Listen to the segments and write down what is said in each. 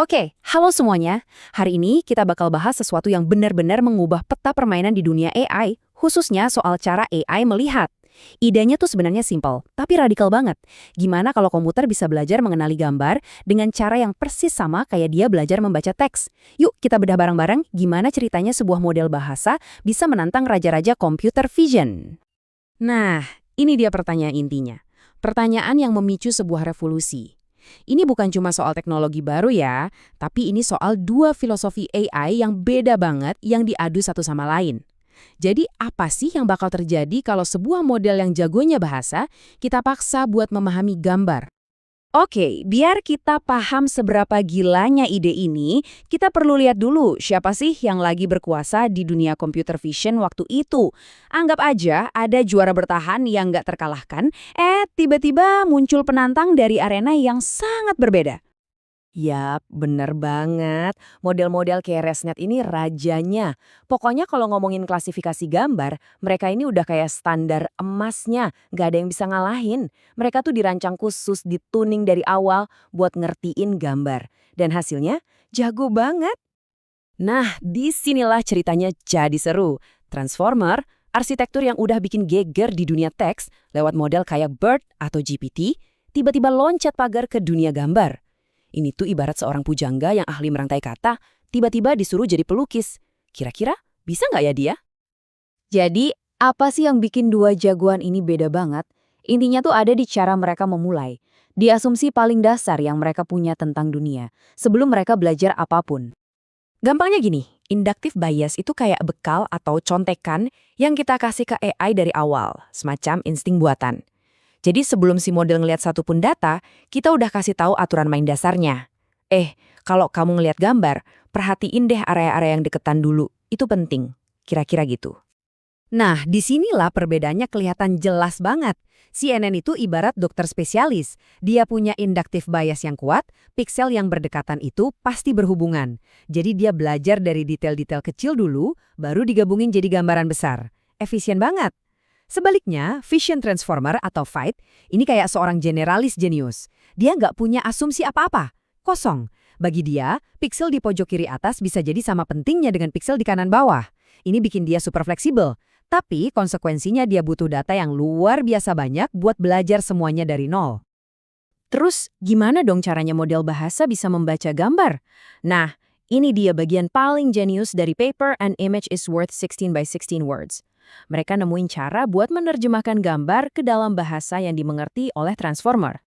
Oke, halo semuanya. Hari ini kita bakal bahas sesuatu yang benar-benar mengubah peta permainan di dunia AI, khususnya soal cara AI melihat. Idenya tuh sebenarnya simpel, tapi radikal banget. Gimana kalau komputer bisa belajar mengenali gambar dengan cara yang persis sama kayak dia belajar membaca teks? Yuk kita bedah bareng-bareng gimana ceritanya sebuah model bahasa bisa menantang raja-raja computer vision. Nah, ini dia pertanyaan intinya. Pertanyaan yang memicu sebuah revolusi. Ini bukan cuma soal teknologi baru ya, tapi ini soal dua filosofi AI yang beda banget yang diadu satu sama lain. Jadi apa sih yang bakal terjadi kalau sebuah model yang jagonya bahasa, kita paksa buat memahami gambar? Oke, biar kita paham seberapa gilanya ide ini, kita perlu lihat dulu siapa sih yang lagi berkuasa di dunia computer vision waktu itu. Anggap aja ada juara bertahan yang nggak terkalahkan, tiba-tiba muncul penantang dari arena yang sangat berbeda. Yap, bener banget. Model-model kayak ResNet ini rajanya. Pokoknya kalau ngomongin klasifikasi gambar, mereka ini udah kayak standar emasnya. Nggak ada yang bisa ngalahin. Mereka tuh dirancang khusus, dituning dari awal buat ngertiin gambar. Dan hasilnya jago banget. Nah, disinilah ceritanya jadi seru. Transformer, arsitektur yang udah bikin geger di dunia teks lewat model kayak BERT atau GPT, tiba-tiba loncat pagar ke dunia gambar. Ini tuh ibarat seorang pujangga yang ahli merangkai kata, tiba-tiba disuruh jadi pelukis. Kira-kira bisa nggak ya dia? Jadi, apa sih yang bikin dua jagoan ini beda banget? Intinya tuh ada di cara mereka memulai. Di asumsi paling dasar yang mereka punya tentang dunia, sebelum mereka belajar apapun. Gampangnya gini, inductive bias itu kayak bekal atau contekan yang kita kasih ke AI dari awal, semacam insting buatan. Jadi sebelum si model ngelihat satu pun data, kita udah kasih tahu aturan main dasarnya. Kalau kamu ngelihat gambar, perhatiin deh area-area yang deketan dulu. Itu penting. Kira-kira gitu. Nah, disinilah perbedaannya kelihatan jelas banget. CNN itu ibarat dokter spesialis. Dia punya inductive bias yang kuat, piksel yang berdekatan itu pasti berhubungan. Jadi dia belajar dari detail-detail kecil dulu, baru digabungin jadi gambaran besar. Efisien banget. Sebaliknya, Vision Transformer atau Fight, ini kayak seorang generalis jenius. Dia nggak punya asumsi apa-apa. Kosong. Bagi dia, piksel di pojok kiri atas bisa jadi sama pentingnya dengan piksel di kanan bawah. Ini bikin dia super fleksibel. Tapi konsekuensinya dia butuh data yang luar biasa banyak buat belajar semuanya dari nol. Terus, gimana dong caranya model bahasa bisa membaca gambar? Nah, ini dia bagian paling jenius dari paper An Image is Worth 16 by 16 Words. Mereka nemuin cara buat menerjemahkan gambar ke dalam bahasa yang dimengerti oleh transformer.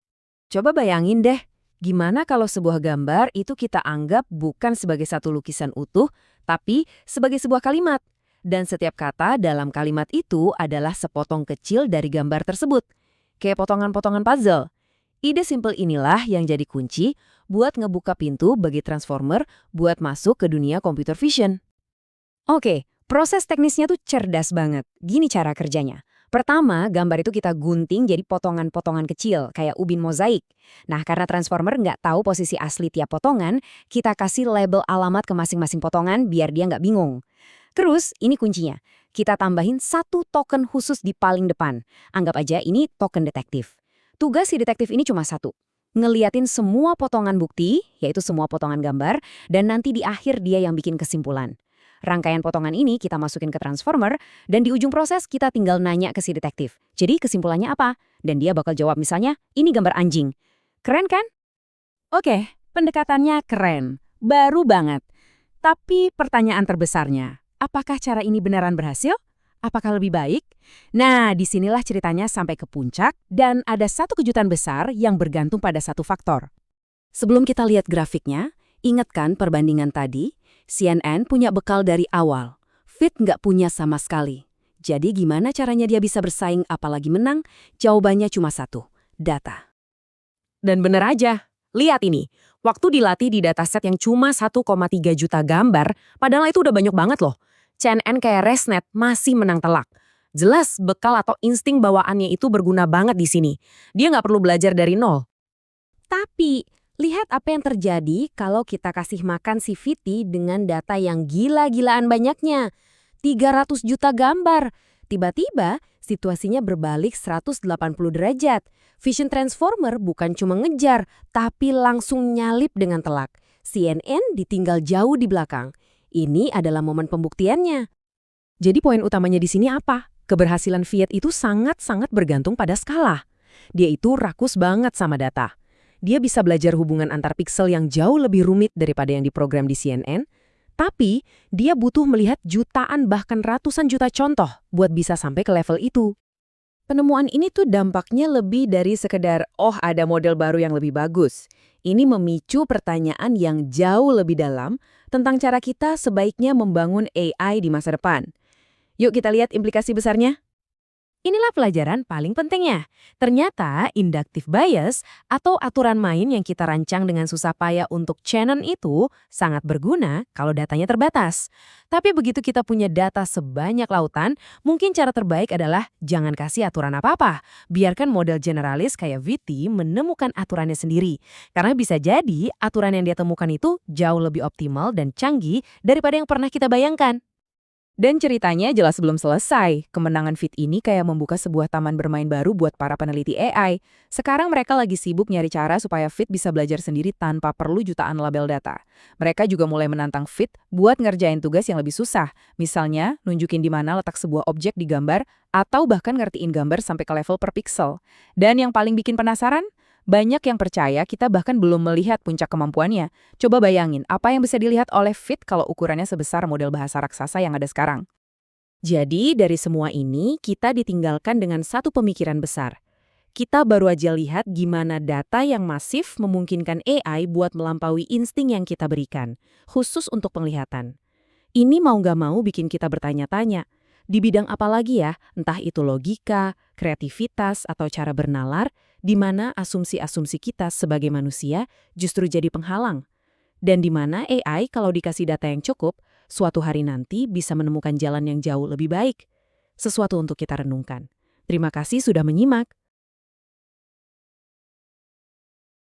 Coba bayangin deh, gimana kalau sebuah gambar itu kita anggap bukan sebagai satu lukisan utuh, tapi sebagai sebuah kalimat. Dan setiap kata dalam kalimat itu adalah sepotong kecil dari gambar tersebut. Kayak potongan-potongan puzzle. Ide simpel inilah yang jadi kunci buat ngebuka pintu bagi transformer buat masuk ke dunia computer vision. Oke. Proses teknisnya tuh cerdas banget. Gini cara kerjanya. Pertama, gambar itu kita gunting jadi potongan-potongan kecil, kayak ubin mozaik. Nah, karena transformer nggak tahu posisi asli tiap potongan, kita kasih label alamat ke masing-masing potongan biar dia nggak bingung. Terus, ini kuncinya. Kita tambahin satu token khusus di paling depan. Anggap aja ini token detektif. Tugas si detektif ini cuma satu. Ngeliatin semua potongan bukti, yaitu semua potongan gambar, dan nanti di akhir dia yang bikin kesimpulan. Rangkaian potongan ini kita masukin ke transformer, dan di ujung proses kita tinggal nanya ke si detektif. Jadi kesimpulannya apa? Dan dia bakal jawab misalnya, ini gambar anjing. Keren kan? Oke, pendekatannya keren. Baru banget. Tapi pertanyaan terbesarnya, apakah cara ini beneran berhasil? Apakah lebih baik? Nah, disinilah ceritanya sampai ke puncak, dan ada satu kejutan besar yang bergantung pada satu faktor. Sebelum kita lihat grafiknya, ingat kan perbandingan tadi? CNN punya bekal dari awal. Fit nggak punya sama sekali. Jadi gimana caranya dia bisa bersaing apalagi menang? Jawabannya cuma satu, data. Dan bener aja, lihat ini. Waktu dilatih di dataset yang cuma 1,3 juta gambar, padahal itu udah banyak banget loh. CNN kayak ResNet masih menang telak. Jelas bekal atau insting bawaannya itu berguna banget di sini. Dia nggak perlu belajar dari nol. Tapi lihat apa yang terjadi kalau kita kasih makan si Viti dengan data yang gila-gilaan banyaknya. 300 juta gambar. Tiba-tiba, situasinya berbalik 180 derajat. Vision Transformer bukan cuma ngejar, tapi langsung nyalip dengan telak. CNN ditinggal jauh di belakang. Ini adalah momen pembuktiannya. Jadi poin utamanya di sini apa? Keberhasilan Fiat itu sangat-sangat bergantung pada skala. Dia itu rakus banget sama data. Dia bisa belajar hubungan antar piksel yang jauh lebih rumit daripada yang diprogram di CNN, tapi dia butuh melihat jutaan bahkan ratusan juta contoh buat bisa sampai ke level itu. Penemuan ini tuh dampaknya lebih dari sekedar, oh ada model baru yang lebih bagus. Ini memicu pertanyaan yang jauh lebih dalam tentang cara kita sebaiknya membangun AI di masa depan. Yuk kita lihat implikasi besarnya. Inilah pelajaran paling pentingnya. Ternyata inductive bias atau aturan main yang kita rancang dengan susah payah untuk Shannon itu sangat berguna kalau datanya terbatas. Tapi begitu kita punya data sebanyak lautan, mungkin cara terbaik adalah jangan kasih aturan apa-apa. Biarkan model generalis kayak VT menemukan aturannya sendiri. Karena bisa jadi aturan yang dia temukan itu jauh lebih optimal dan canggih daripada yang pernah kita bayangkan. Dan ceritanya jelas belum selesai. Kemenangan Fit ini kayak membuka sebuah taman bermain baru buat para peneliti AI. Sekarang mereka lagi sibuk nyari cara supaya Fit bisa belajar sendiri tanpa perlu jutaan label data. Mereka juga mulai menantang Fit buat ngerjain tugas yang lebih susah. Misalnya, nunjukin di mana letak sebuah objek di gambar, atau bahkan ngertiin gambar sampai ke level per pixel. Dan yang paling bikin penasaran? Banyak yang percaya kita bahkan belum melihat puncak kemampuannya. Coba bayangin, apa yang bisa dilihat oleh Fit kalau ukurannya sebesar model bahasa raksasa yang ada sekarang. Jadi, dari semua ini, kita ditinggalkan dengan satu pemikiran besar. Kita baru aja lihat gimana data yang masif memungkinkan AI buat melampaui insting yang kita berikan, khusus untuk penglihatan. Ini mau nggak mau bikin kita bertanya-tanya, di bidang apa lagi ya, entah itu logika, kreativitas, atau cara bernalar, di mana asumsi-asumsi kita sebagai manusia justru jadi penghalang. Dan di mana AI kalau dikasih data yang cukup, suatu hari nanti bisa menemukan jalan yang jauh lebih baik. Sesuatu untuk kita renungkan. Terima kasih sudah menyimak.